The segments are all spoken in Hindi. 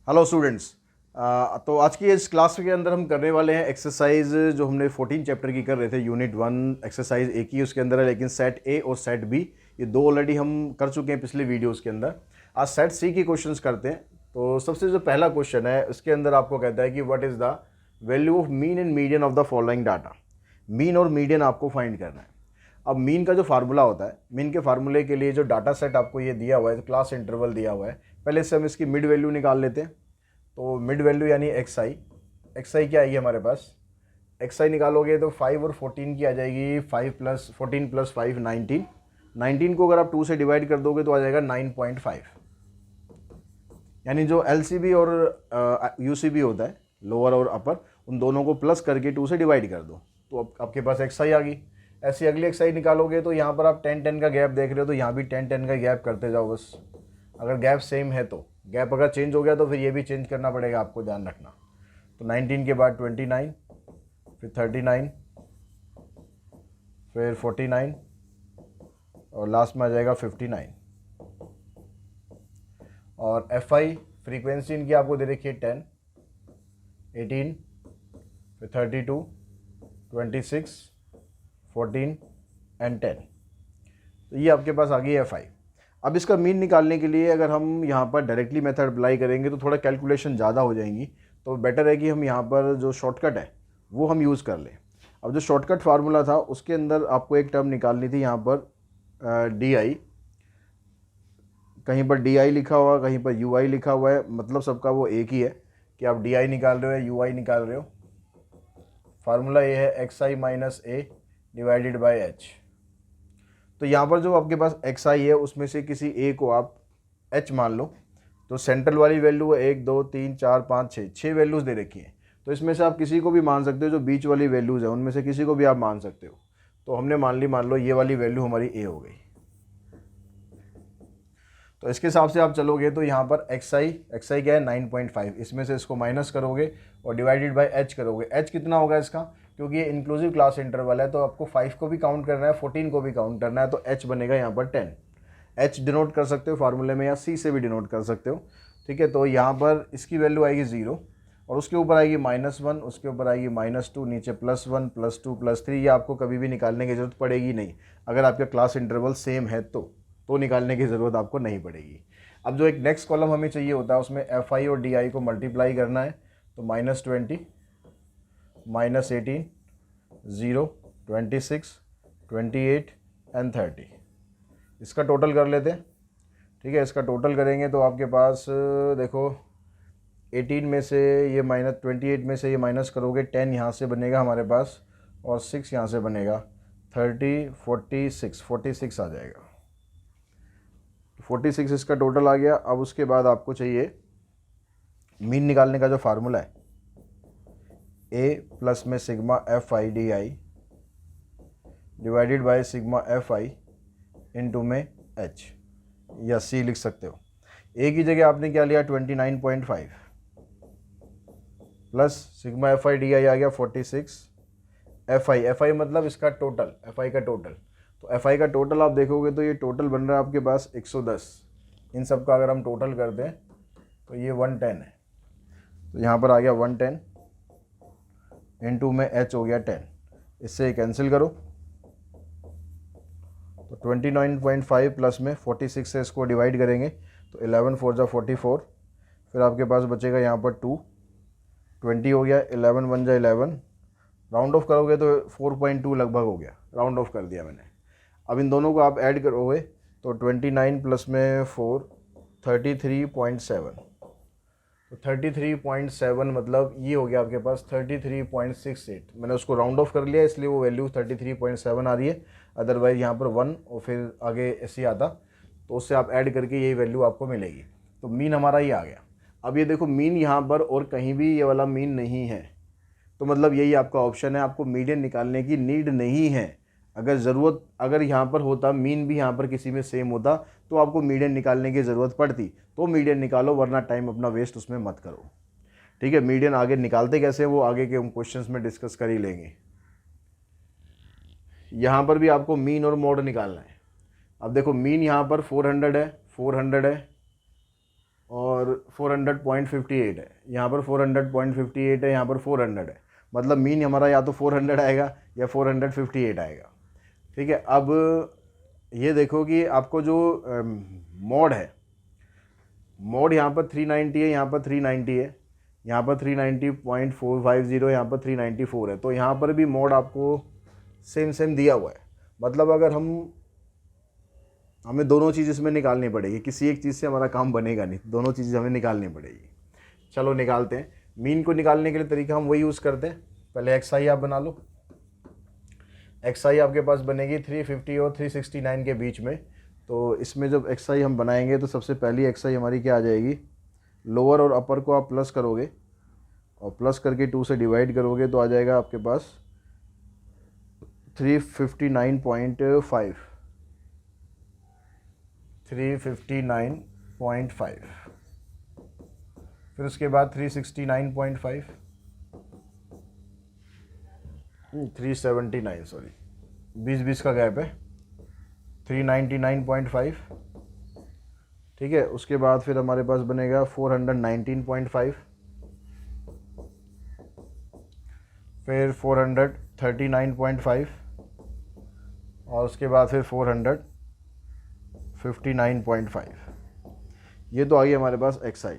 Hello students. तो आज की इस क्लास के अंदर हम करने वाले हैं एक्सरसाइज जो हमने 14 चैप्टर की कर रहे थे। यूनिट 1 एक्सरसाइज एक ही उसके अंदर है, लेकिन सेट ए और सेट बी ये दो ऑलरेडी हम कर चुके हैं पिछले वीडियोस के अंदर। आज सेट सी की क्वेश्चंस करते हैं। तो सबसे जो पहला क्वेश्चन है उसके अंदर आपको कहता है कि what is the value of mean and median of the following data. Mean और मीडियन आपको फाइंड करना है। अब मीन का जो फार्मूला होता है, मीन के फार्मूले के लिए जो डाटा सेट आपको ये दिया हुआ है, क्लास इंटरवल दिया हुआ है, पहले से हम इसकी मिड वैल्यू निकाल लेते हैं। तो मिड वैल्यू यानी एक्स आई क्या आएगी हमारे पास, एक्स आई निकालोगे तो 5 और 14 की आ जाएगी। 5 प्लस 14 प्लस 5 19। 19 को अगर आप 2 से डिवाइड कर दोगे तो आ जाएगा 9.5। यानी जो एल और यू होता है, लोअर और अपर, उन दोनों को प्लस करके 2 से डिवाइड कर दो तो अब आपके पास एक्स आई आ गई। ऐसी अगली एक्स आई निकालोगे तो यहाँ पर आप 10-10 का गैप देख रहे हो, तो यहाँ भी 10-10 का गैप करते जाओ बस। अगर गैप सेम है तो, गैप अगर चेंज हो गया तो फिर ये भी चेंज करना पड़ेगा, आपको ध्यान रखना। तो 19 के बाद 29, फिर 39, फिर 49 और लास्ट में आ जाएगा 59। और एफ आई फ्रीक्वेंसी इनकी आपको दे रखी है 10, 18, फिर 32, 26, 14 एंड 10। तो ये आपके पास आ गई एफ आई। अब इसका मीन निकालने के लिए अगर हम यहाँ पर डायरेक्टली मेथड अप्लाई करेंगे तो थोड़ा कैलकुलेशन ज़्यादा हो जाएंगी, तो बेटर है कि हम यहाँ पर जो शॉर्टकट है वो हम यूज़ कर लें। अब जो शॉर्टकट फार्मूला था उसके अंदर आपको एक टर्म निकालनी थी, यहाँ पर डी आई, कहीं पर डी आई लिखा हुआ, कहीं पर यू आई लिखा हुआ है, मतलब सबका वो एक ही है कि आप डी आई निकाल रहे हो या यू आई निकाल रहे हो। फार्मूला ये है x I minus A divided by H. तो यहाँ पर जो आपके पास एक्स आई है उसमें से किसी ए को आप एच मान लो। तो सेंट्रल वाली वैल्यू है 1 2 3 4 5 6, 6 वैल्यूज़ दे रखी हैं। तो इसमें से आप किसी को भी मान सकते हो, जो बीच वाली वैल्यूज़ है उनमें से किसी को भी आप मान सकते हो। तो हमने मान लो ये वाली वैल्यू हमारी ए हो गई। तो इसके हिसाब से आप चलोगे तो यहाँ पर एक्स आई क्या है 9.5, इसमें से इसको माइनस करोगे और डिवाइडेड बाय एच करोगे। एच कितना होगा इसका, क्योंकि ये इंक्लूसिव क्लास इंटरवल है तो आपको 5 को भी काउंट करना है, 14 को भी काउंट करना है, तो एच बनेगा यहाँ पर 10। एच डिनोट कर सकते हो फार्मूले में या सी से भी डिनोट कर सकते हो, ठीक है। तो यहाँ पर इसकी वैल्यू आएगी 0 और उसके ऊपर आएगी -1, उसके ऊपर आएगी -2, नीचे +1 +2 +3। ये आपको कभी भी निकालने की ज़रूरत पड़ेगी नहीं, अगर आपका क्लास इंटरवल सेम है तो निकालने की ज़रूरत आपको नहीं पड़ेगी। अब जो एक नेक्स्ट कॉलम हमें चाहिए होता है उसमें एफ आई और डी आई को मल्टीप्लाई करना है। तो -20, -18, 0, 26, 28 एंड 30, इसका टोटल कर लेते हैं, ठीक है। इसका टोटल करेंगे तो आपके पास देखो 18 में से ये -28 में से ये माइनस करोगे, 10 यहाँ से बनेगा हमारे पास और 6 यहाँ से बनेगा, 30, 46 आ जाएगा। 46 इसका टोटल आ गया। अब उसके बाद आपको चाहिए मीन निकालने का जो फार्मूला है, ए प्लस में sigma F I D I divided by sigma F I into में एच, या सी लिख सकते हो। ए की जगह आपने क्या लिया 29.5 plus sigma F I D I आ गया 46। एफ आई मतलब इसका टोटल, एफ आई का टोटल। तो एफ आई का टोटल आप देखोगे तो ये टोटल बन रहा है आपके पास 110। इन सब का अगर हम टोटल कर दें तो ये 110 है। तो यहाँ पर आ गया 110 इंटू में एच हो गया 10, इससे कैंसिल करो तो 29.5 प्लस में 46 से इसको डिवाइड करेंगे तो 11 4 जा 44, फिर आपके पास बचेगा यहाँ पर 2, 20 हो गया, 11 1 जा 11, राउंड ऑफ करोगे तो 4.2 लगभग हो गया, राउंड ऑफ कर दिया मैंने। अब इन दोनों को आप ऐड करोगे तो 29 प्लस में 4, 33.7। तो 33.7 मतलब ये हो गया आपके पास 33.68। मैंने उसको राउंड ऑफ कर लिया इसलिए वो वैल्यू 33.7 आ रही है, अदरवाइज यहाँ पर 1 और फिर आगे ऐसे आता तो उससे आप ऐड करके यही वैल्यू आपको मिलेगी। तो मीन हमारा ये आ गया। अब ये देखो मीन यहाँ पर और कहीं भी ये वाला मीन नहीं है, तो मतलब यही आपका ऑप्शन है, आपको मीडियन निकालने की नीड नहीं है। अगर यहाँ पर होता मीन भी यहाँ पर किसी में सेम होता तो आपको मीडियन निकालने की ज़रूरत पड़ती, तो मीडियन निकालो, वरना टाइम अपना वेस्ट उसमें मत करो, ठीक है। मीडियन आगे निकालते कैसे वो आगे के हम क्वेश्चंस में डिस्कस कर ही लेंगे। यहाँ पर भी आपको मीन और मोड निकालना है। अब देखो मीन यहाँ पर 400 है, 400 है, और 400.58 है, यहाँ पर 400.58 है, यहाँ पर 400 है, मतलब मीन हमारा या तो 400 आएगा या 458 आएगा। ठीक है, अब ये देखो कि आपको जो मोड है, मोड यहाँ पर 390 है, यहाँ पर 390 है, यहाँ पर 390.450, यहाँ पर 394 है, तो यहाँ पर भी मोड आपको सेम दिया हुआ है। मतलब अगर हमें दोनों चीज़ इसमें निकालनी पड़ेगी, किसी एक चीज़ से हमारा काम बनेगा नहीं, दोनों चीज़ें हमें निकालनी पड़ेगी। चलो निकालते हैं। मीन को निकालने के लिए तरीका हम वही यूज़ करते हैं। पहले एक्स आई आप बना लो। एक्स आई आपके पास बनेगी 350 और 369 के बीच में। तो इसमें जब एक्स आई हम बनाएंगे तो सबसे पहली एक्स आई हमारी क्या आ जाएगी, लोअर और अपर को आप प्लस करोगे और प्लस करके 2 से डिवाइड करोगे तो आ जाएगा आपके पास 359.5। 359.5, फिर उसके बाद 369.5, 379, सॉरी 20 का गैप है, 399.5। ठीक है, उसके बाद फिर हमारे पास बनेगा 419.5, फिर 439.5 और उसके बाद फिर 459.5। ये तो आ गई हमारे पास एक्स आई।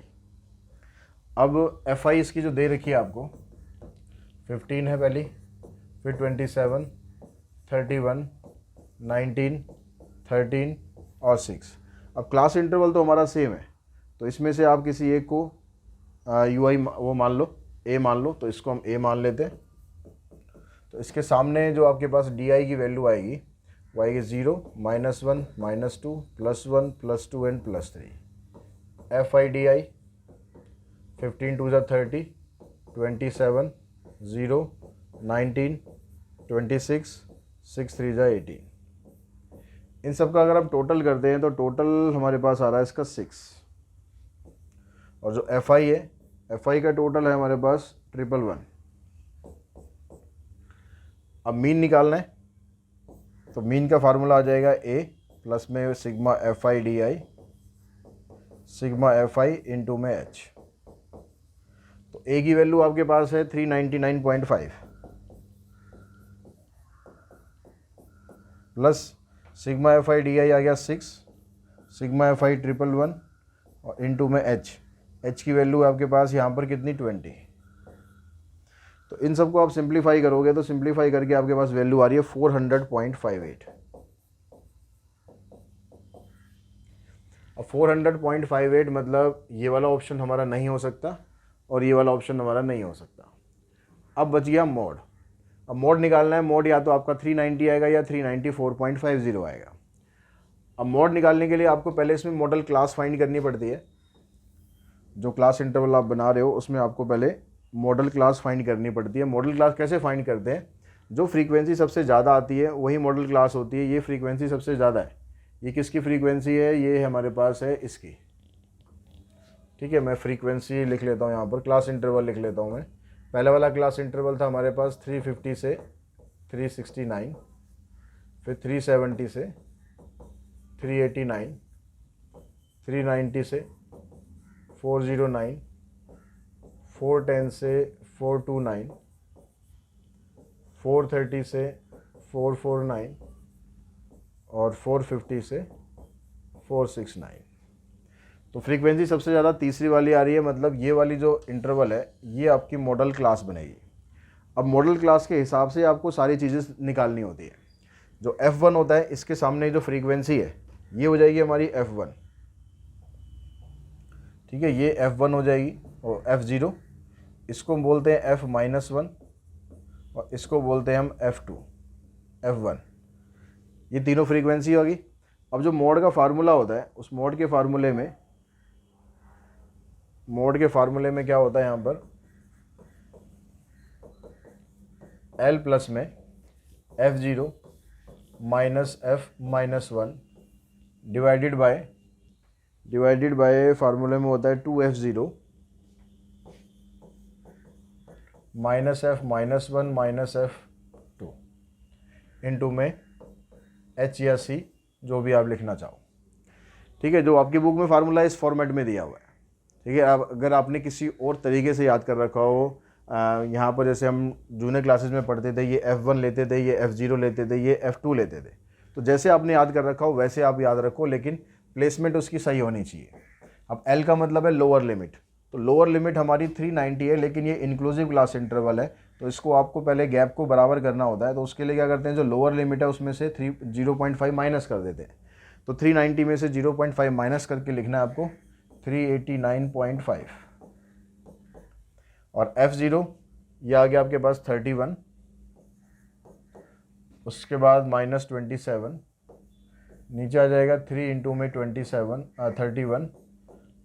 अब एफ आई इसकी जो दे रखी है आपको 15 है पहली, फिर 27, 31, 19, 13 और 6। अब क्लास इंटरवल तो हमारा सेम है, तो इसमें से आप किसी एक को यू आई वो मान लो, ए मान लो, तो इसको हम ए मान लेते हैं। तो इसके सामने जो आपके पास डी आई की वैल्यू आएगी वो आएगी 0, -1, -2, +1, +2 एंड +3। एफ आई डी आई 15 2 ज़ा 30, 27, 0, 19, 26, 6 3 ज़ा 18। इन सब का अगर आप टोटल करते हैं तो टोटल हमारे पास आ रहा है इसका 6। और जो एफ आई है, एफ आई का टोटल है हमारे पास 111। अब मीन निकालना है, तो मीन का फार्मूला आ जाएगा ए प्लस में sigma F I D I, sigma F I into में एच। तो ए की वैल्यू आपके पास है 399.5 plus sigma F I D I आ गया 6, सिग्मा एफ आई 111 और इंटू में एच। एच की वैल्यू आपके पास यहाँ पर कितनी 20। तो इन सबको आप सिंप्लीफाई करोगे तो सिंप्लीफाई करके आपके पास वैल्यू आ रही है 400.58। अब 400.58 मतलब ये वाला ऑप्शन हमारा नहीं हो सकता और ये वाला ऑप्शन हमारा नहीं हो सकता। अब बच गया मोड। अब मोड निकालना है, मोड या तो आपका 390 आएगा या 394.50 आएगा। अब मोड निकालने के लिए आपको पहले इसमें मॉडल क्लास फाइंड करनी पड़ती है। जो क्लास इंटरवल आप बना रहे हो उसमें आपको पहले मॉडल क्लास फाइंड करनी पड़ती है। मॉडल क्लास कैसे फाइंड करते हैं, जो फ्रीक्वेंसी सबसे ज़्यादा आती है वही मॉडल क्लास होती है। ये फ्रीक्वेंसी सबसे ज़्यादा है, ये किसकी फ्रीक्वेंसी है, ये हमारे पास है इसकी। ठीक है, मैं फ्रीक्वेंसी लिख लेता हूँ यहाँ पर, क्लास इंटरवल लिख लेता हूँ मैं। पहले वाला क्लास इंटरवल था हमारे पास 350 से 369, फिर 370 से 389, 390 से 409, 410 से 429, 430 से 449 और 450 से 469। तो फ्रीक्वेंसी सबसे ज़्यादा तीसरी वाली आ रही है, मतलब ये वाली जो इंटरवल है ये आपकी मॉडल क्लास बनेगी। अब मॉडल क्लास के हिसाब से आपको सारी चीज़ें निकालनी होती है। जो F1 होता है इसके सामने जो फ्रीक्वेंसी है ये हो जाएगी हमारी F1। ठीक है, ये F1 हो जाएगी और F0 इसको हम बोलते हैं F-1 और इसको बोलते हैं हम F2, F1। ये तीनों फ्रीक्वेंसी होगी। अब जो मोड का फार्मूला होता है उस मोड के फार्मूले में क्या होता है, यहाँ पर L प्लस में F0 minus F-1 divided by फार्मूले में होता है 2F0 minus F-1 minus F2 into में H या C जो भी आप लिखना चाहो। ठीक है, जो आपकी बुक में फार्मूला इस फॉर्मेट में दिया हुआ है। ठीक है। अब अगर आपने किसी और तरीके से याद कर रखा हो, यहाँ पर जैसे हम जूनियर क्लासेस में पढ़ते थे, ये F1 लेते थे, ये F0 लेते थे, ये F2 लेते थे, तो जैसे आपने याद कर रखा हो वैसे आप याद रखो, लेकिन प्लेसमेंट उसकी सही होनी चाहिए। अब L का मतलब है लोअर लिमिट, तो लोअर लिमिट हमारी 390 है, लेकिन ये इंक्लूसिव क्लास इंटरवल है, तो इसको आपको पहले गैप को बराबर करना होता है। तो उसके लिए क्या करते हैं, जो लोअर लिमिट है उसमें से 0.5 माइनस कर देते हैं। तो 390 में से 0.5 माइनस करके लिखना है आपको 389.5, और F0 ये आ गया आपके पास 31, उसके बाद -27, नीचे आ जाएगा 3 इंटू में 31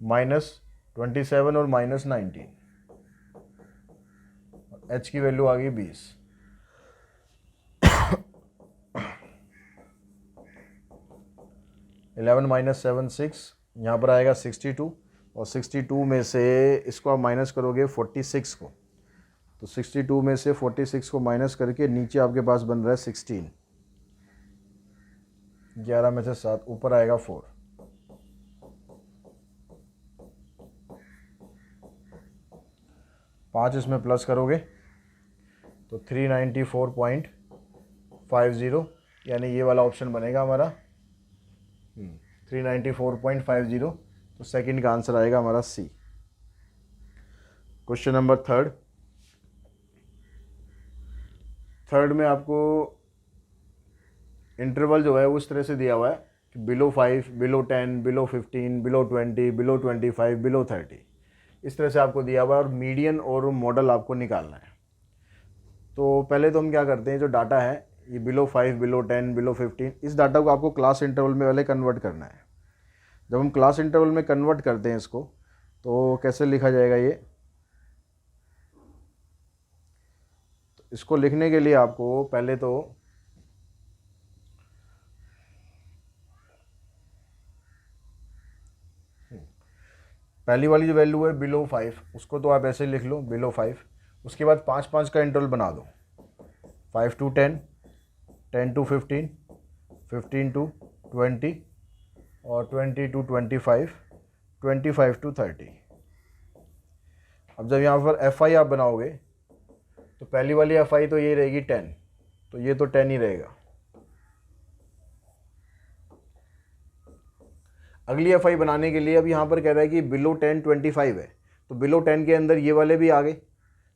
-27 और -19, H की वैल्यू आ गई 20। इलेवन माइनस 7 6, यहाँ पर आएगा 62, और 62 में से इसको आप माइनस करोगे 46 को, तो 62 में से 46 को माइनस करके नीचे आपके पास बन रहा है 16, 11 में से 7, ऊपर आएगा 4। पाँच इसमें प्लस करोगे तो 394.50, यानी ये वाला ऑप्शन बनेगा हमारा 394.50, तो सेकंड का आंसर आएगा हमारा सी। क्वेश्चन नंबर थर्ड में आपको इंटरवल जो है उस तरह से दिया हुआ है कि below 5, below 10, below 15, below 20, below 25, below 30, इस तरह से आपको दिया हुआ है, और मीडियन और मॉडल आपको निकालना है। तो पहले तो हम क्या करते हैं, जो डाटा है ये बिलो 5, बिलो 10, बिलो 15, इस डाटा को आपको क्लास इंटरवल में पहले कन्वर्ट करना है। जब हम क्लास इंटरवल में कन्वर्ट करते हैं इसको, तो कैसे लिखा जाएगा ये, तो इसको लिखने के लिए आपको पहले तो पहली वाली जो वैल्यू है बिलो 5, उसको तो आप ऐसे लिख लो बिलो 5, उसके बाद 5-5 का इंटरवल बना दो, 5 to 10, 10 to 15, 15 to 20, और 20 to 25, 25 to 30। अब जब यहाँ पर FI आप बनाओगे तो पहली वाली FI तो ये रहेगी 10, तो ये तो 10 ही रहेगा। अगली FI बनाने के लिए अब यहाँ पर कह रहा है कि बिलो 10 25 है, तो बिलो 10 के अंदर ये वाले भी आ गए,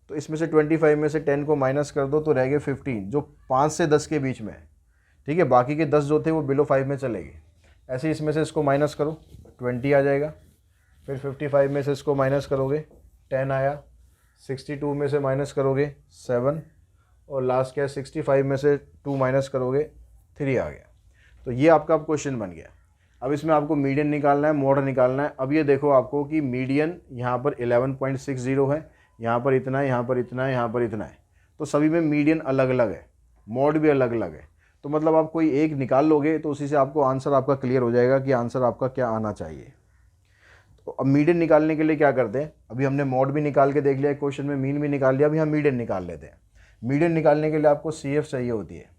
तो इसमें से 25 में से 10 को माइनस कर दो तो रह गए 15, जो 5 से 10 के बीच में है। ठीक है, बाकी के 10 जो थे वो बिलो 5 में चले गए। ऐसे ही इसमें से इसको माइनस करो 20 आ जाएगा, फिर 55 में से इसको माइनस करोगे 10 आया, 62 में से माइनस करोगे 7, और लास्ट क्या है 65 में से 2 माइनस करोगे 3 आ गया। तो ये आपका अब क्वेश्चन बन गया। अब इसमें आपको मीडियन निकालना है, मॉड निकालना है। अब ये देखो आपको कि मीडियन यहाँ पर 11.60 है, यहाँ पर इतना है, यहाँ पर इतना है, यहाँ पर इतना है, तो सभी में मीडियन अलग अलग है, मॉड भी अलग अलग है। तो मतलब आप कोई एक निकाल लोगे तो उसी से आपको आंसर आपका क्लियर हो जाएगा कि आंसर आपका क्या आना चाहिए। तो अब मीडियन निकालने के लिए क्या करते हैं, अभी हमने मॉड भी निकाल के देख लिया क्वेश्चन में, मीन भी निकाल लिया, अभी हम मीडियन निकाल लेते हैं। मीडियन निकालने के लिए आपको CF चाहिए होती है।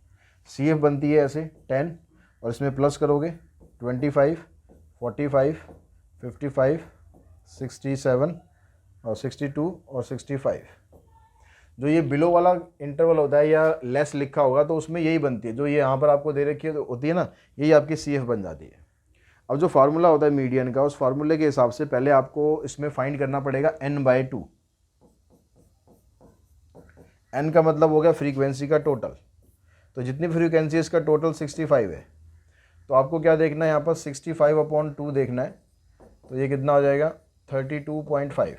CF बनती है ऐसे 10, और इसमें प्लस करोगे 25, 45, 55, 67 और 62 और 65। जो ये बिलो वाला इंटरवल होता है या लेस लिखा होगा तो उसमें यही बनती है, जो ये यहाँ पर आपको दे रखी है तो होती है ना, यही आपकी CF बन जाती है। अब जो फार्मूला होता है मीडियन का, उस फार्मूले के हिसाब से पहले आपको इसमें फाइंड करना पड़ेगा n/2। n का मतलब हो गया फ्रीक्वेंसी का टोटल, तो जितनी फ्रीक्वेंसी है इसका टोटल 65 है, तो आपको क्या देखना है यहाँ पर 65/2 देखना है, तो ये कितना हो जाएगा 32.5।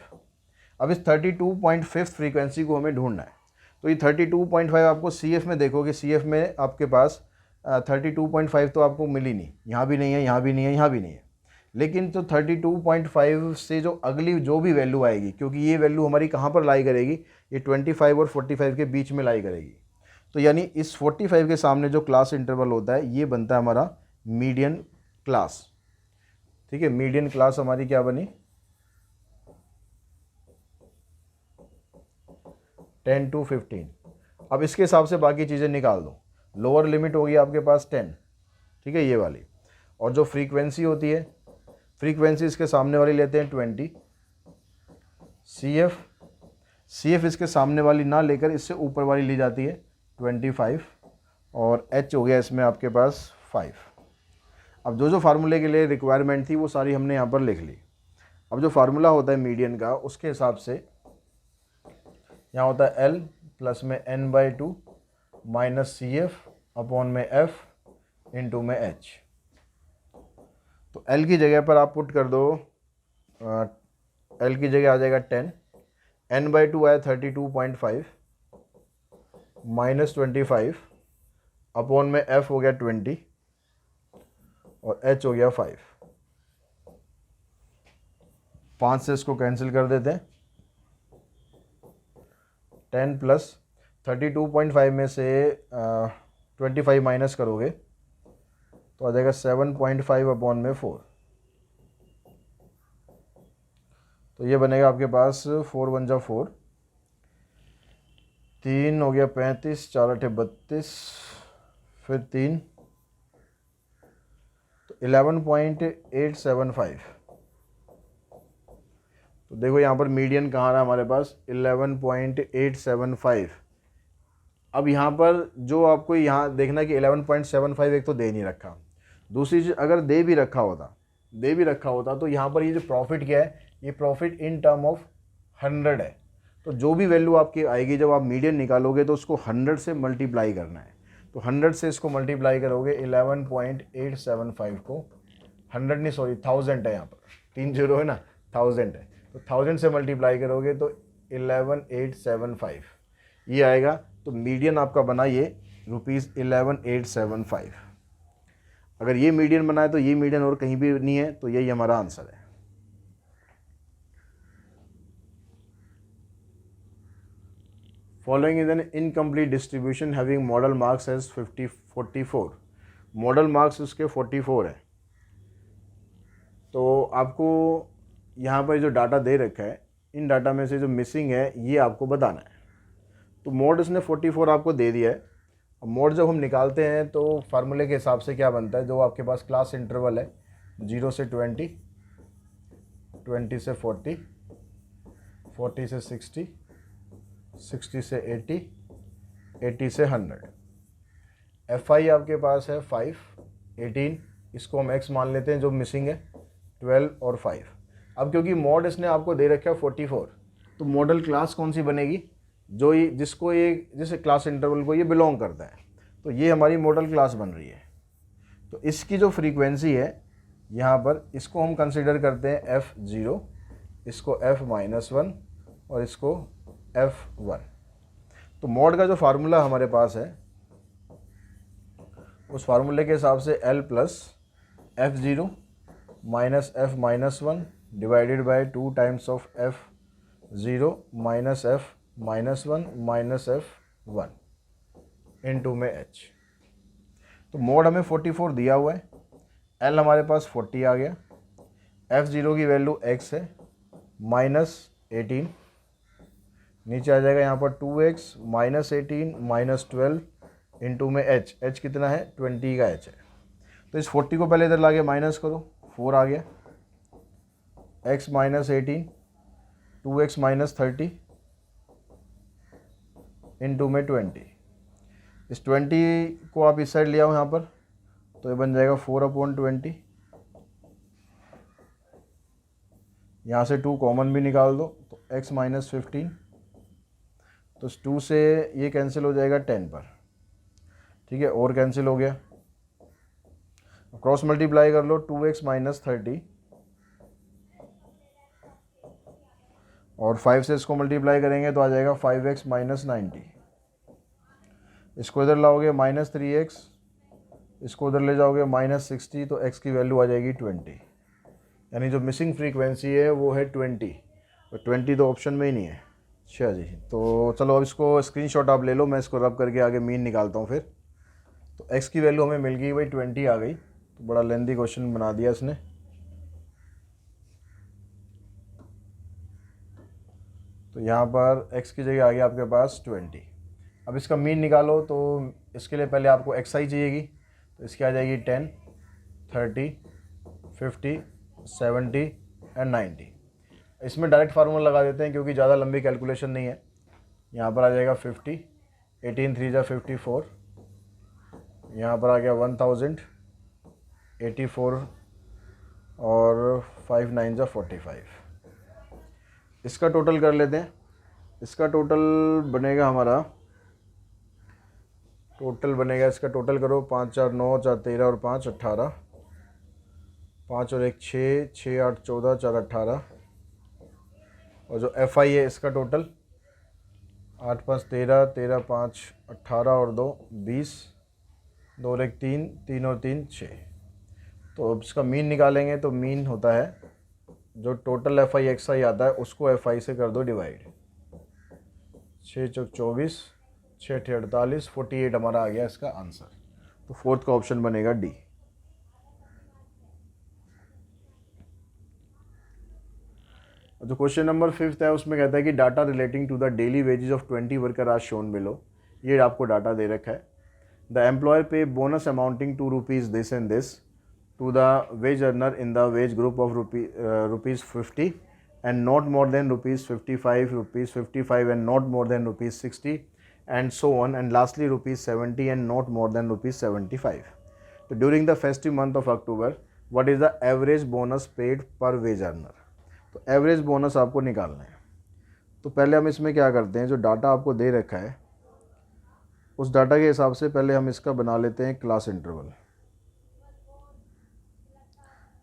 अब इस 32.5 फ्रीक्वेंसी को हमें ढूंढना है, तो ये 32.5 आपको CF में देखोगे, CF में आपके पास 32.5 तो आपको मिली नहीं, यहाँ भी नहीं है, यहाँ भी नहीं है, यहाँ भी नहीं है, लेकिन तो 32.5 से जो अगली जो भी वैल्यू आएगी, क्योंकि ये वैल्यू हमारी कहाँ पर लाई करेगी, ये 25 और 45 के बीच में लाई करेगी, तो यानी इस 45 के सामने जो क्लास इंटरवल होता है ये बनता है हमारा मीडियन क्लास। ठीक है, मीडियन क्लास हमारी क्या बनी 10 to 15। अब इसके हिसाब से बाकी चीज़ें निकाल दो। लोअर लिमिट होगी आपके पास 10, ठीक है ये वाली, और जो फ्रीक्वेंसी होती है, फ्रीक्वेंसी इसके सामने वाली लेते हैं 20, सी एफ इसके सामने वाली ना लेकर इससे ऊपर वाली ली जाती है 25 और एच हो गया इसमें आपके पास 5। अब जो फार्मूले के लिए रिक्वायरमेंट थी वो सारी हमने यहाँ पर लिख ली। अब जो फार्मूला होता है मीडियन का उसके हिसाब से यहाँ होता है L प्लस में n/2 minus C F upon में F इंटू में H। तो L की जगह पर आप पुट कर दो, L की जगह आ जाएगा 10, n/2 आया 32.5 माइनस 25 अपॉन में F हो गया 20 और H हो गया 5। 5 से इसको कैंसिल कर देते हैं। 10 प्लस 32.5 में से 25 माइनस करोगे तो आ जाएगा 7.5 अपॉन में 4। तो ये बनेगा आपके पास 4 1 जा 4, 3 हो गया 35, 4 8 32, फिर 3 तो 11.875। तो देखो यहाँ पर मीडियन कहाँ रहा हमारे पास 11.875। अब यहाँ पर जो आपको यहाँ देखना कि 11.75 एक तो दे नहीं रखा, दूसरी चीज़ अगर दे भी रखा होता तो यहाँ पर ये जो प्रॉफिट क्या है, ये प्रॉफिट इन टर्म ऑफ 100 है। तो जो भी वैल्यू आपकी आएगी जब आप मीडियन निकालोगे तो उसको 100 से मल्टीप्लाई करना है। तो 100 से इसको मल्टीप्लाई करोगे 11.875 को 100 नहीं सॉरी 1000 है, यहाँ पर 3 0 है ना, 1000 है। तो 1000 से मल्टीप्लाई करोगे तो 11875 ये आएगा। तो मीडियन आपका बना ये ₹11875। अगर ये मीडियन बना है तो ये मीडियन और कहीं भी नहीं है, तो यही हमारा आंसर है। Following is an incomplete distribution having modal marks as 44। Modal marks उसके 44 है। तो आपको यहाँ पर जो डाटा दे रखा है इन डाटा में से जो मिसिंग है ये आपको बताना है। तो मोड इसने 44 आपको दे दिया है। अब मोड जब हम निकालते हैं तो फार्मूले के हिसाब से क्या बनता है, जो आपके पास क्लास इंटरवल है 0 से 20, 20 से 40, 40 से 60, 60 से 80, 80 से 100। FI आपके पास है 5, 18, इसको हम x मान लेते हैं, जो मिसिंग है 12 और 5। अब क्योंकि मॉड इसने आपको दे रखा है 44, तो मॉडल क्लास कौन सी बनेगी, जो ये जिस क्लास इंटरवल को ये बिलोंग करता है। तो ये हमारी मॉडल क्लास बन रही है। तो इसकी जो फ्रीक्वेंसी है यहाँ पर, इसको हम कंसिडर करते हैं F0, इसको F-1 और इसको F1। तो मॉड का जो फार्मूला हमारे पास है उस फार्मूले के हिसाब से L plus F0 minus F-1 divided by 2 times of F0 minus F-1 minus F1 into में H। तो मोड हमें 44 दिया हुआ है, L हमारे पास 40 आ गया, F0 की वैल्यू x है माइनस 18, नीचे आ जाएगा यहाँ पर 2x माइनस 18 माइनस 12 इंटू में h कितना है 20 का h है। तो इस 40 को पहले इधर ला के माइनस करो, 4 आ गया, x minus 18, 2x minus 30 into में 20। इस 20 को आप इस साइड ले आओ यहाँ पर, तो ये बन जाएगा 4/20। यहाँ से 2 कॉमन भी निकाल दो, तो x माइनस 15, तो 2 से ये कैंसिल हो जाएगा 10 पर, ठीक है, और कैंसिल हो गया। क्रॉस मल्टीप्लाई कर लो, 2x माइनस 30 और 5 से इसको मल्टीप्लाई करेंगे तो आ जाएगा 5x माइनस 90। इसको इधर लाओगे माइनस 3x, इसको उधर ले जाओगे माइनस 60, तो x की वैल्यू आ जाएगी 20। यानी जो मिसिंग फ्रीक्वेंसी है वो है 20, तो 20 तो ऑप्शन में ही नहीं है। अच्छा जी, तो चलो अब इसको स्क्रीनशॉट आप ले लो, मैं इसको रब करके आगे मीन निकालता हूँ फिर। तो x की वैल्यू हमें मिल गई भाई 20 आ गई। तो बड़ा लेंथी क्वेश्चन बना दिया इसने। तो यहाँ पर x की जगह आ गया आपके पास 20। अब इसका मीन निकालो, तो इसके लिए पहले आपको xi चाहिएगी, तो इसकी आ जाएगी 10, 30, 50, 70 एंड 90। इसमें डायरेक्ट फार्मूला लगा देते हैं क्योंकि ज़्यादा लंबी कैलकुलेशन नहीं है। यहाँ पर आ जाएगा 50, 18 3 जा 54, यहाँ पर आ गया 1000, 84 और 5 9 जा 45। इसका टोटल कर लेते हैं। इसका टोटल बनेगा हमारा, टोटल बनेगा इसका टोटल करो, 5 4 9 4 13 और 5 18, 5 और 1 6, 6 8 14, 4 18, और जो FI है इसका टोटल 8 5 13, 13 5 18 और 2 20, 2 और 1 3, 3 और 3 6। तो अब इसका मीन निकालेंगे तो मीन होता है जो टोटल FI XI आता है उसको FI से कर दो डिवाइड। 6 चौक 24, 6 8 48, 48 हमारा आ गया इसका आंसर। तो फोर्थ का ऑप्शन बनेगा डी। जो क्वेश्चन नंबर 5 है उसमें कहता है कि data relating to the daily wages of 20 worker are shown below. ये आपको डाटा दे रखा है। The employer pay bonus amounting to rupees this and this to the wage earner in the wage group of rupees 50 and not more than rupees 55, rupees 55 and not more than rupees 60, and so on, and lastly rupees 70 and not more than rupees 75. So during the festive month of October, what is the average bonus paid per wage earner? तो एवरेज बोनस आपको निकालना है। तो पहले हम इसमें क्या करते हैं, जो डाटा आपको दे रखा है उस डाटा के हिसाब से पहले हम इसका बना लेते हैं क्लास इंटरवल।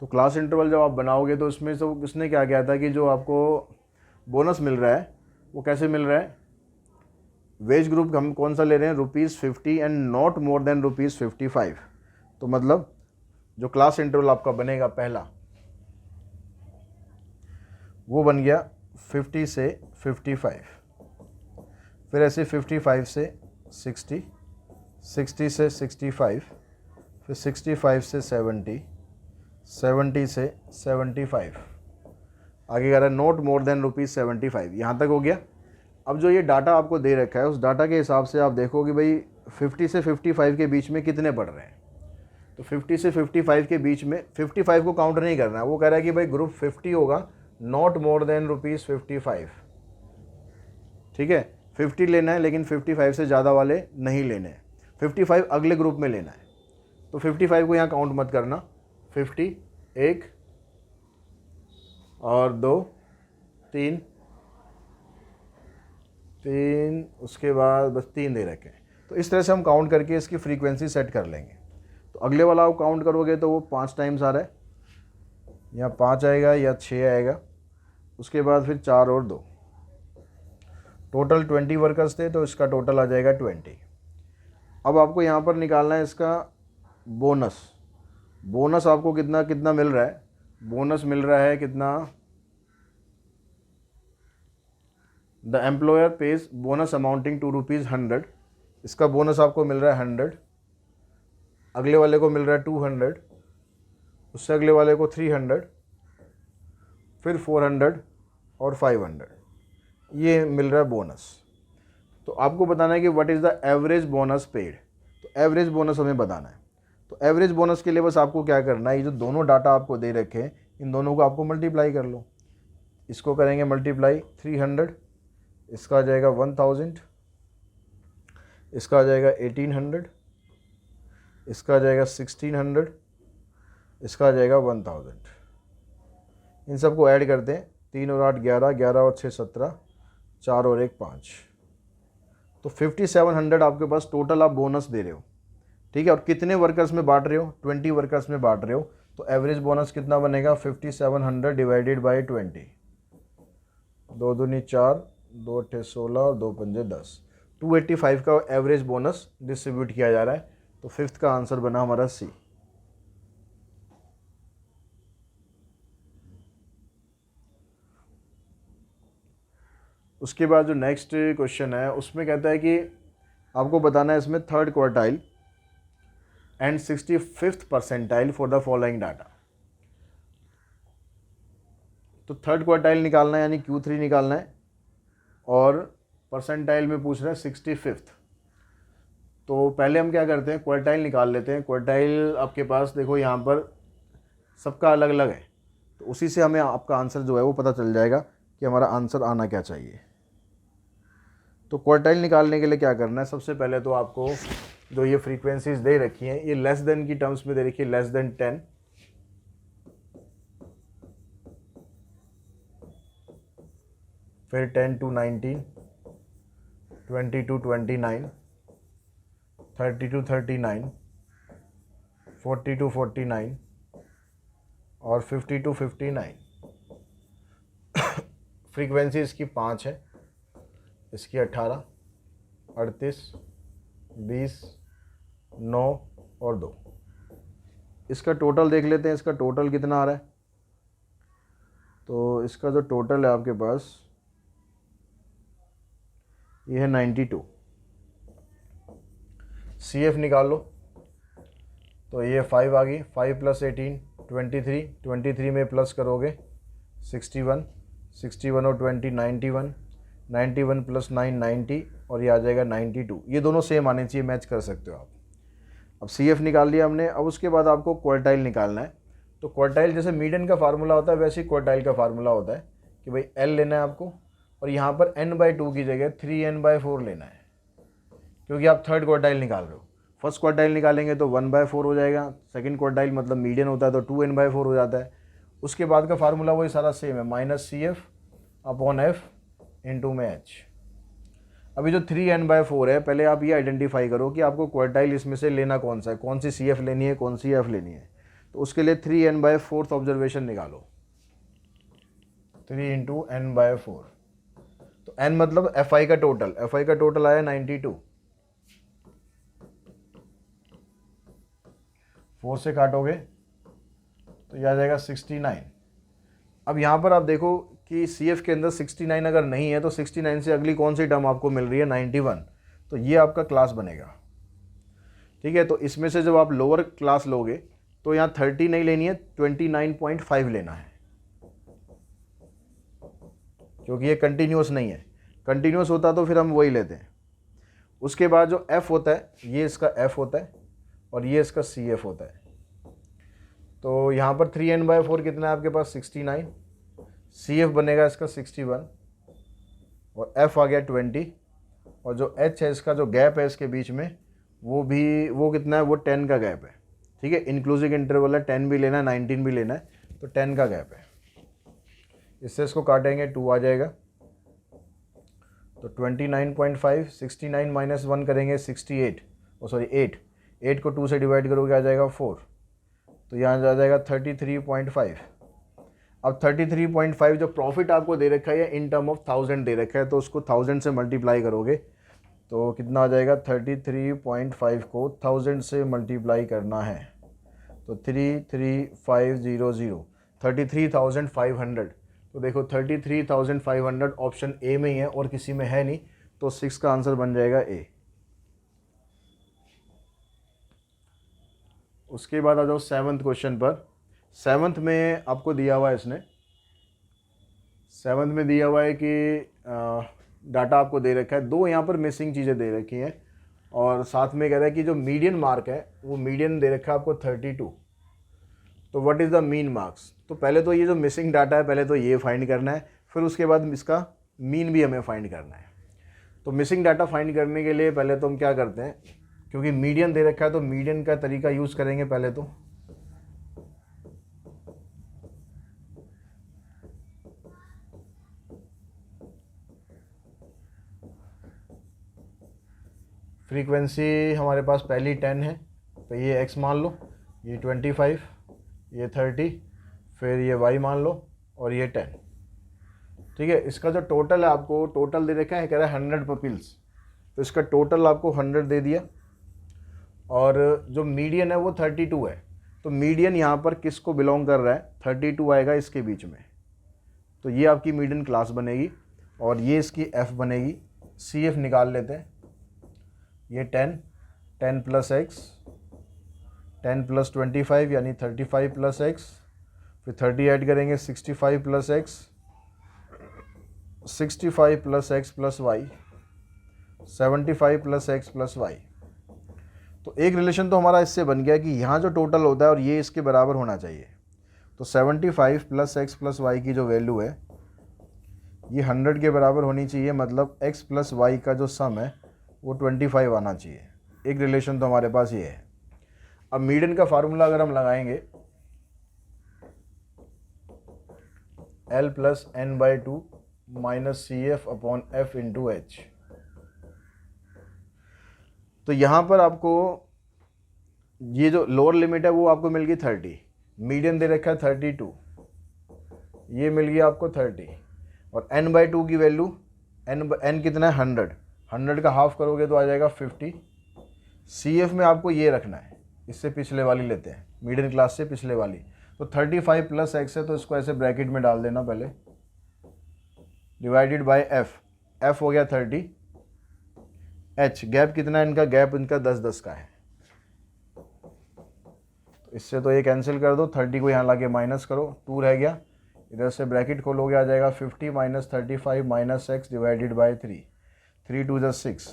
तो क्लास इंटरवल जब आप बनाओगे तो इसमें तो इसने क्या किया था कि जो आपको बोनस मिल रहा है वो कैसे मिल रहा है, वेज ग्रुप हम कौन सा ले रहे हैं, ₹50 एंड नॉट मोर देन ₹55। तो मतलब जो क्लास इंटरवल आपका बनेगा पहला वो बन गया 50 से 55, फिर ऐसे 55 से 60, 60 से 65, फिर 65 से 70, 70 से 75, आगे कह रहा है नॉट मोर देन ₹75। यहाँ तक हो गया। अब जो ये डाटा आपको दे रखा है उस डाटा के हिसाब से आप देखो कि भाई 50 से 55 के बीच में कितने पढ़ रहे हैं। तो 50 से 55 के बीच में 55 को काउंट नहीं करना है, वो कह रहा है कि भाई ग्रुप 50 होगा, नॉट मोर देन ₹55। ठीक है, 50 लेना है लेकिन 55 से ज़्यादा वाले नहीं लेने हैं, 55 अगले ग्रुप में लेना है। तो 55 को यहाँ काउंट मत करना, 50 1 और 2 3 3, उसके बाद बस 3 दे रखे हैं। तो इस तरह से हम काउंट करके इसकी फ्रीक्वेंसी सेट कर लेंगे। तो अगले वाला आप काउंट करोगे तो वो 5 टाइम्स आ रहा है, या 5 आएगा या 6 आएगा, उसके बाद फिर 4 और 2, टोटल 20 वर्कर्स थे तो इसका टोटल आ जाएगा 20। अब आपको यहाँ पर निकालना है इसका बोनस। बोनस आपको कितना कितना मिल रहा है, बोनस मिल रहा है कितना, the employer pays bonus amounting to ₹100। इसका बोनस आपको मिल रहा है 100, अगले वाले को मिल रहा है 200, उससे अगले वाले को 300, फिर 400 और 500, ये मिल रहा है बोनस। तो आपको बताना है कि what is the average bonus paid. तो एवरेज बोनस हमें बताना है। तो एवरेज बोनस के लिए बस आपको क्या करना है, ये जो दोनों डाटा आपको दे रखे हैं इन दोनों को आपको मल्टीप्लाई कर लो। इसको करेंगे मल्टीप्लाई 300, इसका आ जाएगा 1000, इसका आ जाएगा 1800, इसका आ जाएगा 1600, इसका आ जाएगा 1000। इन सबको ऐड करते हैं, 3 और 8 11, 11 और 6 17, 4 और 1 5। तो 5700 आपके पास टोटल आप बोनस दे रहे हो। ठीक है, और कितने वर्कर्स में बांट रहे हो, 20 वर्कर्स में बांट रहे हो। तो एवरेज बोनस कितना बनेगा, 5700 डिवाइडेड बाई 20, 2 दूनी 4, 2 अट्ठे 16 और 2 पंजे 10, 285 का एवरेज बोनस डिस्ट्रीब्यूट किया जा रहा है। तो फिफ्थ का आंसर बना हमारा सी। उसके बाद जो नेक्स्ट क्वेश्चन है उसमें कहता है कि आपको बताना है इसमें third quartile and 65th percentile for the following data. तो थर्ड क्वार्टाइल निकालना है यानी Q3 निकालना है, और परसेंटाइल में पूछ रहा है 65th। तो पहले हम क्या करते हैं, क्वार्टाइल निकाल लेते हैं। क्वार्टाइल आपके पास देखो यहाँ पर सबका अलग अलग है, तो उसी से हमें आपका आंसर जो है वो पता चल जाएगा कि हमारा आंसर आना क्या चाहिए। तो क्वार्टाइल निकालने के लिए क्या करना है, सबसे पहले तो आपको जो ये फ्रीक्वेंसीज दे रखी हैं ये लेस देन की टर्म्स में दे रखी है, लेस देन 10, फिर 10 to 19, 20 to 29, 30 to 39, 40 to 49 और 50 to 59। फ्रीक्वेंसी इसकी 5 है, इसकी 18, 38, 20, 9 और 2। इसका टोटल देख लेते हैं, इसका टोटल कितना आ रहा है। तो इसका जो टोटल है आपके पास ये है 92। CF निकाल लो, तो ये 5 आ गई, 5 + 18 23, 23 में प्लस करोगे 61, 61 और 20 91, 91 + 9 90 और ये आ जाएगा 92। ये दोनों सेम आने चाहिए, मैच कर सकते हो आप। अब CF निकाल लिया हमने। अब उसके बाद आपको क्वार्टाइल निकालना है। तो क्वार्टाइल जैसे मीडियन का फार्मूला होता है वैसे ही क्वार्टाइल का फार्मूला होता है कि भाई L लेना है आपको और यहाँ पर n/2 की जगह 3n/4 लेना है, क्योंकि आप थर्ड क्वार्टाइल निकाल रहे हो। फर्स्ट क्वार्टाइल निकालेंगे तो 1/4 हो जाएगा, सेकंड क्वार्टाइल मतलब मीडियन होता है तो 2n/4 हो जाता है। उसके बाद का फार्मूला वही सारा सेम है, -CF/F इंटू में H। अभी जो 3n/4 है, पहले आप ये आइडेंटिफाई करो कि आपको क्वार्टाइल इसमें से लेना कौन सा है, कौन सी CF लेनी है, कौन सी F लेनी है। तो उसके लिए 3n/4 ऑब्जर्वेशन निकालो, 3 × n/4। तो n मतलब Fi का टोटल, Fi का टोटल आया 92, 4 से काटोगे तो यह आ जाएगा 69। अब यहाँ पर आप देखो कि CF के अंदर 69 अगर नहीं है तो 69 से अगली कौन सी टर्म आपको मिल रही है, 91। तो ये आपका क्लास बनेगा, ठीक है। तो इसमें से जब आप लोअर क्लास लोगे तो यहाँ 30 नहीं लेनी है, 29.5 लेना है, क्योंकि ये कंटिन्यूस नहीं है। कंटिन्यूस होता तो फिर हम वही लेते हैं। उसके बाद जो F होता है, ये इसका F होता है और ये इसका CF होता है। तो यहाँ पर 3n/4 कितना है आपके पास, 69, CF बनेगा इसका 61 और F आ गया 20 और जो H है इसका जो गैप है इसके बीच में वो कितना है, वो 10 का गैप है, ठीक है। इंक्लूसिव इंटरवल है, 10 भी लेना है 19 भी लेना है, तो 10 का गैप है। इससे इसको काटेंगे 2 आ जाएगा, तो 29.5, 69 - 1 करेंगे 68, 8 को 2 से डिवाइड करोगे आ जाएगा 4, तो यहाँ आ जाएगा 33.5। अब 33.5 जो प्रॉफिट आपको दे रखा है इन टर्म ऑफ 1000 दे रखा है, तो उसको 1000 से मल्टीप्लाई करोगे तो कितना आ जाएगा, 33.5 को 1000 से मल्टीप्लाई करना है तो 33500, 33,500। तो देखो 33,500 ऑप्शन ए में ही है और किसी में है नहीं, तो 6 का आंसर बन जाएगा ए। उसके बाद आ जाओ 7th क्वेश्चन पर। 7th में आपको दिया हुआ है, इसने 7th में दिया हुआ है कि डाटा आपको दे रखा है, 2 यहाँ पर मिसिंग चीज़ें दे रखी हैं और साथ में कह रहा है कि जो मीडियन मार्क है वो मीडियन दे रखा है आपको 32। तो what is the mean marks. तो पहले तो ये जो मिसिंग डाटा है पहले तो ये फाइंड करना है, फिर उसके बाद इसका मीन भी हमें फाइंड करना है। तो मिसिंग डाटा फाइंड करने के लिए पहले तो हम क्या करते हैं, क्योंकि मीडियन दे रखा है तो मीडियन का तरीका यूज़ करेंगे पहले तो। फ्रीक्वेंसी हमारे पास पहली 10 है, तो ये x मान लो, ये 25, ये 30, फिर ये y मान लो और ये 10, ठीक है। इसका जो टोटल है आपको टोटल दे रखा है, कह रहा है 100 पपील्स, तो इसका टोटल आपको 100 दे दिया और जो मीडियन है वो 32 है। तो मीडियन यहाँ पर किसको बिलोंग कर रहा है, 32 आएगा इसके बीच में, तो ये आपकी मीडियन क्लास बनेगी और ये इसकी F बनेगी। CF निकाल लेते हैं, ये 10 + x, 10 + 25 यानी 35 + x, फिर 30 ऐड करेंगे 65 + x, 65 + x + y, 75 + x + y। तो एक रिलेशन तो हमारा इससे बन गया कि यहाँ जो टोटल होता है और ये इसके बराबर होना चाहिए। तो 75 प्लस एक्स प्लस वाई की जो वैल्यू है ये 100 के बराबर होनी चाहिए, मतलब x प्लस वाई का जो सम है वो 25 आना चाहिए। एक रिलेशन तो हमारे पास ये है। अब मीडियन का फार्मूला अगर हम लगाएंगे L plus N by two minus C F upon F into H, तो यहाँ पर आपको ये जो लोअर लिमिट है वो आपको मिल गई 30, मीडियन दे रखा है 32, ये मिल गया आपको 30, और n बाई टू की वैल्यू n कितना है 100, 100 का हाफ करोगे तो आ जाएगा 50। सी एफ में आपको ये रखना है, इससे पिछले वाली लेते हैं, मीडियन क्लास से पिछले वाली, तो 35 प्लस एक्स है तो इसको ऐसे ब्रैकेट में डाल देना पहले, डिवाइडेड बाय एफ हो गया 30, एच गैप कितना है इनका, गैप इनका 10-10 का है, तो इससे तो ये कैंसिल कर दो, 30 को यहाँ लाके माइनस करो, 2 रह गया, इधर से ब्रैकेट खोलोगे आ जाएगा 50 minus 35 minus x divided by 3, 3 2 ज़ा 6,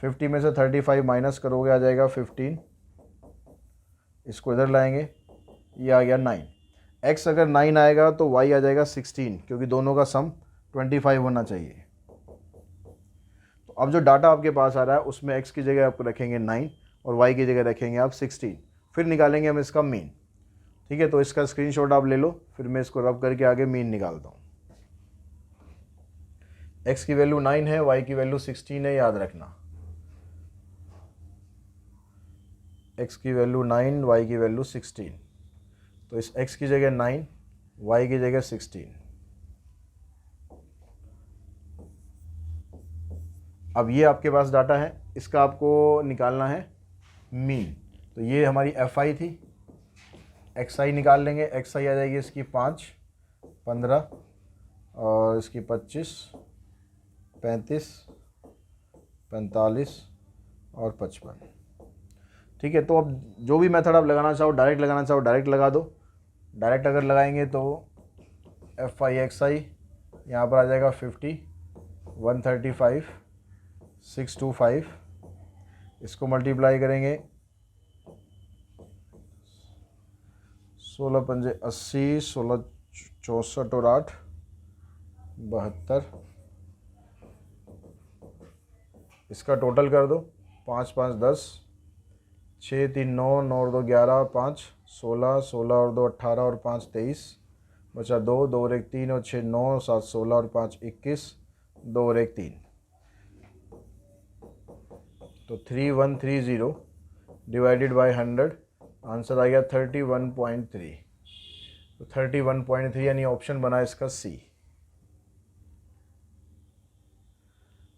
50 में से 35 माइनस करोगे आ जाएगा 15, इसको इधर लाएंगे, ये आ गया 9, x अगर 9 आएगा तो y आ जाएगा 16, क्योंकि दोनों का सम 25 होना चाहिए। तो अब जो डाटा आपके पास आ रहा है उसमें x की जगह आप रखेंगे 9 और y की जगह रखेंगे आप 16, फिर निकालेंगे हम इसका मीन। ठीक है, तो इसका स्क्रीनशॉट आप ले लो, फिर मैं इसको रब करके आगे मीन निकालता हूँ। x की वैल्यू 9 है, y की वैल्यू 16 है, याद रखना, x की वैल्यू 9, y की वैल्यू 16, तो इस x की जगह 9, y की जगह 16। अब ये आपके पास डाटा है, इसका आपको निकालना है मीन, तो ये हमारी fi थी, xi निकाल लेंगे, xi आ जाएगी इसकी 5, 15 और इसकी 25, 35, 45 और 55। ठीक है, तो अब जो भी मेथड आप लगाना चाहो, डायरेक्ट लगाना चाहो डायरेक्ट लगा दो, डायरेक्ट अगर लगाएंगे तो fi xi यहाँ पर आ जाएगा 50, 135, 625, इसको मल्टीप्लाई करेंगे 16 पंजे 80, 16 64 और 8 72, इसका टोटल कर दो, 5 5 10, 6 3 9, 9 और 2 11, 5 16, 16 और 2 18 और 5 23, बचा 2, 2 और 1 3 और 6 9, 7 16 और 5 21, 2 और 1 3, तो 3130 डिवाइडेड बाय 100, आंसर आ गया 31.3, तो 31.3 यानी ऑप्शन बना इसका सी।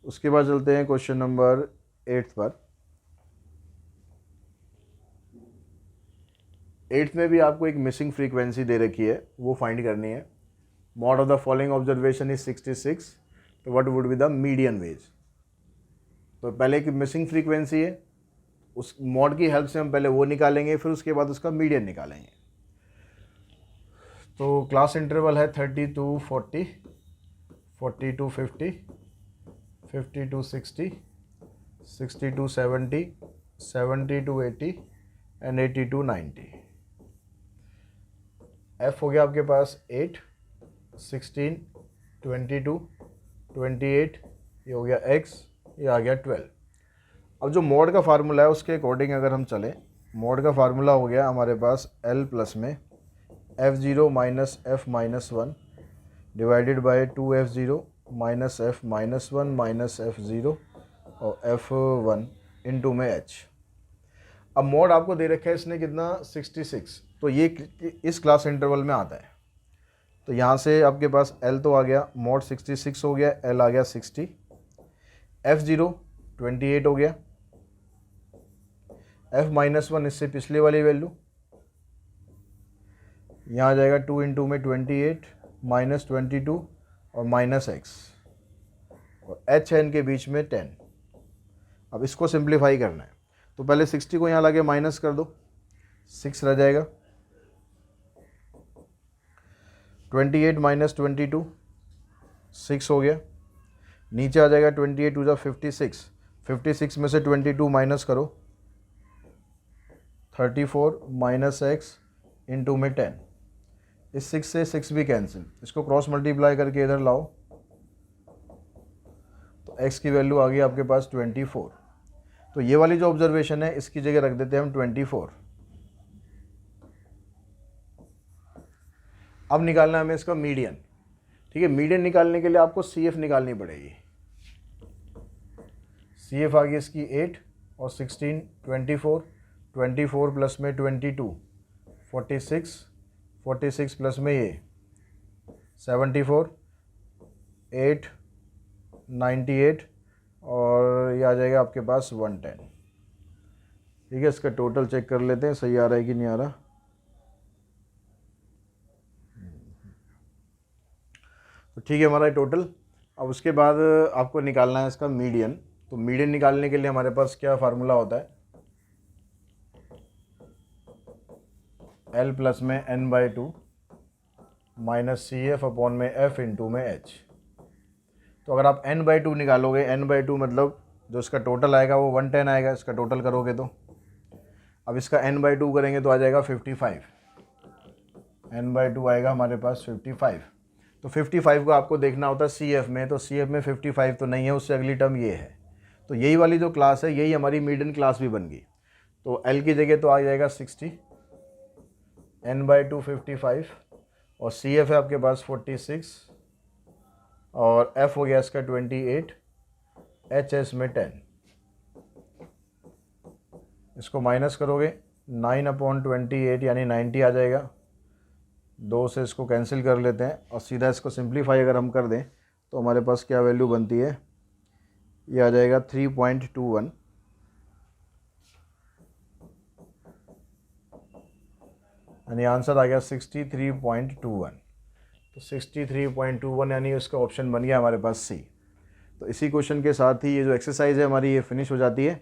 उसके बाद चलते हैं क्वेश्चन नंबर 8 पर। 8th में भी आपको एक मिसिंग फ्रीक्वेंसी दे रखी है, वो फाइंड करनी है। Mode of the following observation is 66, तो what would be the median wage. तो पहले की मिसिंग फ्रीक्वेंसी है, उस मॉड की हेल्प से हम पहले वो निकालेंगे, फिर उसके बाद उसका मीडियन निकालेंगे। तो क्लास इंटरवल है 30 to 40, 40 to 50, 50 to 60, 60 to 70, 70 to 80 and 80 to 90। F हो गया आपके पास 8, 16, 22, 28, ये हो गया x, ये आ गया 12। अब जो मोड का फार्मूला है उसके अकॉर्डिंग अगर हम चलें, मोड का फार्मूला हो गया हमारे पास L प्लस में f0 minus f minus 1 divided by 2f0 minus f minus 1 minus f0 और f1 इंटू में h। अब मोड आपको दे रखा है इसने कितना 66, तो ये इस क्लास इंटरवल में आता है। तो यहाँ से आपके पास L तो आ गया, मोड 66 हो गया, L आ गया 60, f0 28 हो गया, f माइनस 1 इससे पिछले वाली वैल्यू, यहाँ आ जाएगा 2 इंटू में 28 माइनस 22 और माइनस x, और h है इनके बीच में 10। अब इसको सिंप्लीफाई करना है, तो पहले 60 को यहाँ लाके माइनस कर दो, 6 रह जाएगा, 28 माइनस 22 6 हो गया, नीचे आ जाएगा 28 टू जा 56, 56 में से 22 माइनस करो 34 माइनस x इंटू में 10, इस 6 से 6 भी कैंसिल, इसको क्रॉस मल्टीप्लाई करके इधर लाओ तो x की वैल्यू आ गई आपके पास 24। तो ये वाली जो ऑब्जर्वेशन है इसकी जगह रख देते हैं हम 24। अब निकालना है हमें इसका मीडियन। ठीक है, मीडियन निकालने के लिए आपको CF निकालनी पड़ेगी। CF आ गई इसकी 8 और 16 24, 24 प्लस में 22 46, 46 प्लस में ये 74 8 98 और ये आ जाएगा आपके पास 110। ठीक है, इसका टोटल चेक कर लेते हैं सही आ रहा है कि नहीं आ रहा। तो ठीक है हमारा टोटल। अब उसके बाद आपको निकालना है इसका मीडियन। तो मीडियन निकालने के लिए हमारे पास क्या फार्मूला होता है, L प्लस में n/2 माइनस CF अपॉन में F इंटू में H। तो अगर आप n/2 निकालोगे, n/2 मतलब जो इसका टोटल आएगा वो 110 आएगा, इसका टोटल करोगे तो। अब इसका n/2 करेंगे तो आ जाएगा 55, n/2 आएगा हमारे पास 55। तो 55 को आपको देखना होता है CF में, तो CF में 55 तो नहीं है, उससे अगली टर्म ये है। तो यही वाली जो क्लास है यही हमारी मीडियन क्लास भी बन गई। तो L की जगह तो आ जाएगा 60, n/2 55 और CF है आपके पास 46 और F हो गया इसका 28, HS में 10। इसको माइनस करोगे 9/28 यानी 90 आ जाएगा। 2 से इसको कैंसिल कर लेते हैं और सीधा इसको सिंप्लीफाई अगर हम कर दें तो हमारे पास क्या वैल्यू बनती है, ये आ जाएगा 3.21। यानी आंसर आ गया 63.21। तो 63.21 यानी उसका ऑप्शन बन गया हमारे पास C। तो इसी क्वेश्चन के साथ ही ये जो एक्सरसाइज है हमारी ये फिनिश हो जाती है।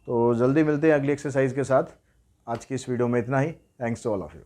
तो जल्दी मिलते हैं अगली एक्सरसाइज के साथ। आज की इस वीडियो में इतना ही। Thanks to all of you.